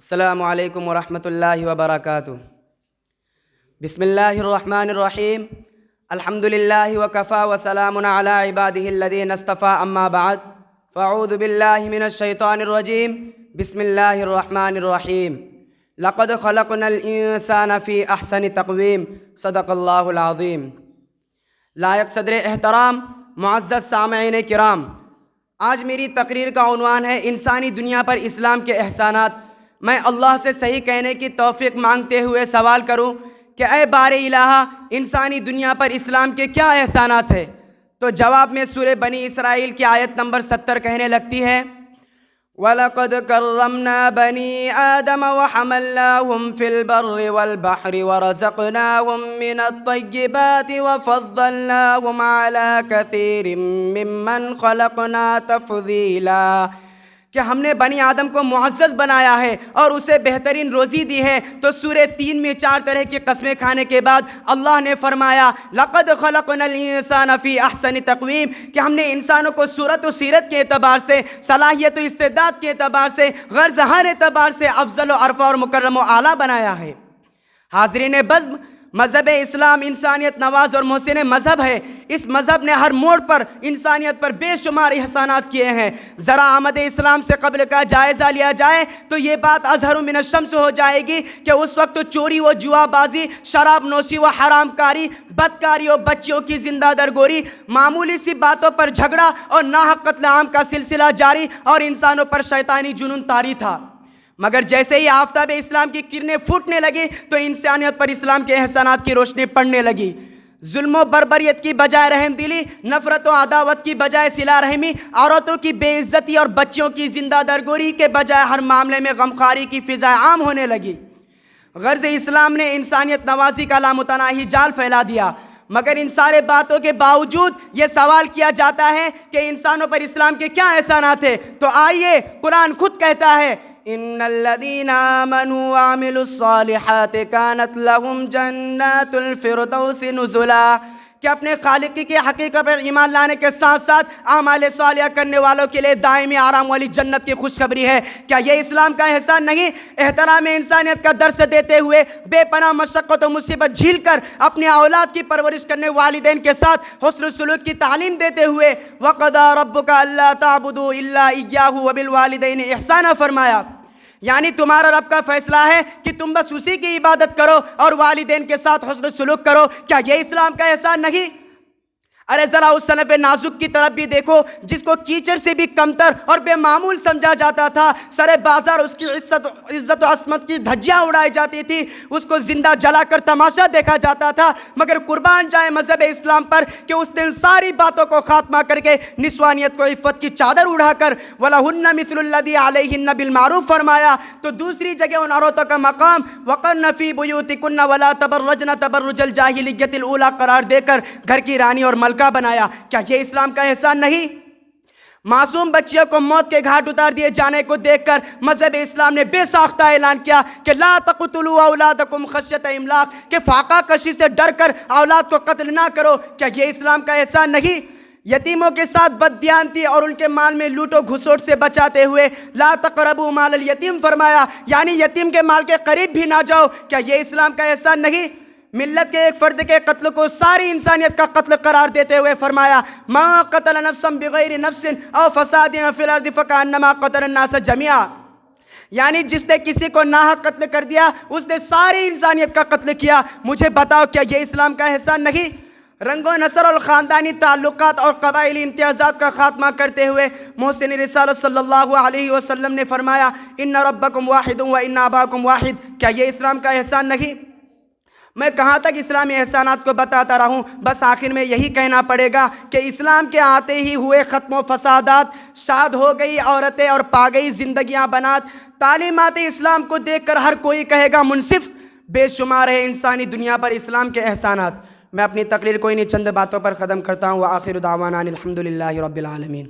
السلام علیکم ورحمۃ اللہ وبرکاتہ۔ بسم اللہ الرحمن الرحیم۔ الحمد للہ وکفیٰ وسلام علی عبادہ الذین اصطفیٰ، اما بعد فاعوذ باللہ من الشیطان الرجیم۔ بسم اللہ الرحمن الرحیم۔ لقد خلقنا الانسان فی احسن تقویم، صدق اللہ العظیم۔ لائق صدر احترام، معزز سامعین کرام، آج میری تقریر کا عنوان ہے انسانی دنیا پر اسلام کے احسانات۔ میں اللہ سے صحیح کہنے کی توفیق مانگتے ہوئے سوال کروں کہ اے بار الہ، انسانی دنیا پر اسلام کے کیا احسانات ہیں؟ تو جواب میں سورہ بنی اسرائیل کی آیت نمبر 70 کہنے لگتی ہے، وَلَقَدْ كَرَّمْنَا بَنِي آدَمَ وَحَمَلْنَاهُمْ فِي الْبَرِّ وَالْبَحْرِ وَرَزَقْنَاهُمْ مِنَ الطَّيِّبَاتِ وَفَضَّلْنَاهُمْ عَلَى كَثِيرٍ مِّمَّنْ خَلَقْنَا تَفْضِيلًا، کہ ہم نے بنی آدم کو معزز بنایا ہے اور اسے بہترین روزی دی ہے۔ تو سورہ 3 میں 4 طرح کی قسمیں کھانے کے بعد اللہ نے فرمایا لقد خلقنا الانسان فی احسن تقویم، کہ ہم نے انسانوں کو صورت و سیرت کے اعتبار سے، صلاحیت و استعداد کے اعتبار سے، غرض ہر اعتبار سے افضل و عرفہ اور مکرم و اعلیٰ بنایا ہے۔ حاضرین بزم، مذہب اسلام انسانیت نواز اور محسن مذہب ہے۔ اس مذہب نے ہر موڑ پر انسانیت پر بے شمار احسانات کیے ہیں۔ ذرا آمد اسلام سے قبل کا جائزہ لیا جائے تو یہ بات اظہر من الشمس ہو جائے گی کہ اس وقت تو چوری و جوا بازی، شراب نوشی و حرام کاری، بدکاری و بچیوں کی زندہ درگوری، معمولی سی باتوں پر جھگڑا اور ناحق قتل عام کا سلسلہ جاری اور انسانوں پر شیطانی جنون طاری تھا۔ مگر جیسے ہی آفتاب اسلام کی کرنیں پھوٹنے لگی تو انسانیت پر اسلام کے احسانات کی روشنی پڑنے لگی۔ ظلم و بربریت کی بجائے رحم دلی، نفرت و عداوت کی بجائے صلہ رحمی، عورتوں کی بے عزتی اور بچیوں کی زندہ درگوری کے بجائے ہر معاملے میں غمخواری کی فضا عام ہونے لگی۔ غرض اسلام نے انسانیت نوازی کا لامتناہی جال پھیلا دیا۔ مگر ان سارے باتوں کے باوجود یہ سوال کیا جاتا ہے کہ انسانوں پر اسلام کے کیا احسانات ہیں؟ تو آئیے، قرآن خود کہتا ہے ان الذین آمنوا وعملوا الصالحات كانت لهم جنات الفردوس نزلا، کہ اپنے خالق کی حقیقت پر ایمان لانے کے ساتھ ساتھ اعمال صالحہ کرنے والوں کے لیے دائمی آرام والی جنت کی خوشخبری ہے۔ کیا یہ اسلام کا احسان نہیں؟ احترام انسانیت کا درس دیتے ہوئے، بے پناہ مشقت و مصیبت جھیل کر اپنے اولاد کی پرورش کرنے والدین کے ساتھ حسن سلوک کی تعلیم دیتے ہوئے وَقَضَىٰ رَبُّكَ أَلَّا تَعْبُدُوا إِلَّا إِيَّاهُ وَبِالْوَالِدَيْنِ إِحْسَانًا فرمایا، یعنی تمہارا رب کا فیصلہ ہے کہ تم بس اسی کی عبادت کرو اور والدین کے ساتھ حسن سلوک کرو۔ کیا یہ اسلام کا احسان نہیں؟ ارے ذرا اس صنف نازک کی طرف بھی دیکھو جس کو کیچڑ سے بھی کمتر اور بے معمول سمجھا جاتا تھا۔ سر بازار اس کی عزت و عصمت کی دھجیاں اڑائی جاتی تھی، اس کو زندہ جلا کر تماشا دیکھا جاتا تھا۔ مگر قربان جائے مذہب اسلام پر کہ اس نے ان ساری باتوں کو خاتمہ کر کے نسوانیت کو عفت کی چادر اڑا کر وَلَهُنَّ مِثْلُ الَّذِي عَلَيْهِنَّ بِالْمَعْرُوفِ فرمایا۔ تو دوسری جگہ ان عورتوں کا مقام وَقَرْنَ فِي بُيُوتِكُنَّ وَلَا تَبَرَّجْنَ تَبَرُّجَ الْجَاهِلِيَّةِ الْأُولَىٰ قرار دے کر گھر کی رانی اور ملکہ بنایا۔ کیا یہ اسلام کا احسان نہیں؟ معصوم بچیوں کو موت کے گھاٹ اتار دیے جانے کو دیکھ کر مذہب اسلام نے بے ساختہ اعلان کیا کہ لا تقتلوا اولادکم خشیۃ املاق، کہ فاقہ کشی سے ڈر کر اولاد کو قتل نہ کرو۔ کیا یہ اسلام کا احسان نہیں؟ یتیموں کے ساتھ بددیانتی اور ان کے مال میں لوٹ و گھسوٹ سے بچاتے ہوئے لا تقربوا مال الیتیم فرمایا، یعنی یتیم کے مال کے قریب بھی نہ جاؤ۔ کیا یہ اسلام کا احسان نہیں؟ ملت کے ایک فرد کے قتل کو ساری انسانیت کا قتل قرار دیتے ہوئے فرمایا ما قتل نفسا بغیر نفس او فساد فی الارض فکأنما قتل الناس جميعا، یعنی جس نے کسی کو ناحق قتل کر دیا اس نے ساری انسانیت کا قتل کیا۔ مجھے بتاؤ کیا یہ اسلام کا احسان نہیں؟ رنگ و نسل اور خاندانی تعلقات اور قبائلی امتیازات کا خاتمہ کرتے ہوئے محسن رسالت صلی اللہ علیہ وسلم نے فرمایا ان ربکم واحد و ان اباکم واحد۔ کیا یہ اسلام کا احسان نہیں؟ میں کہاں تک اسلامی احسانات کو بتاتا رہوں، بس آخر میں یہی کہنا پڑے گا کہ اسلام کے آتے ہی ہوئے ختم و فسادات، شاد ہو گئی عورتیں اور پا گئی زندگیاں بنات۔ تعلیمات اسلام کو دیکھ کر ہر کوئی کہے گا منصف۔ بے شمار ہے انسانی دنیا پر اسلام کے احسانات۔ میں اپنی تقریر کو انہی چند باتوں پر ختم کرتا ہوں۔ وآخر دعوانا الحمد للہ رب العالمین۔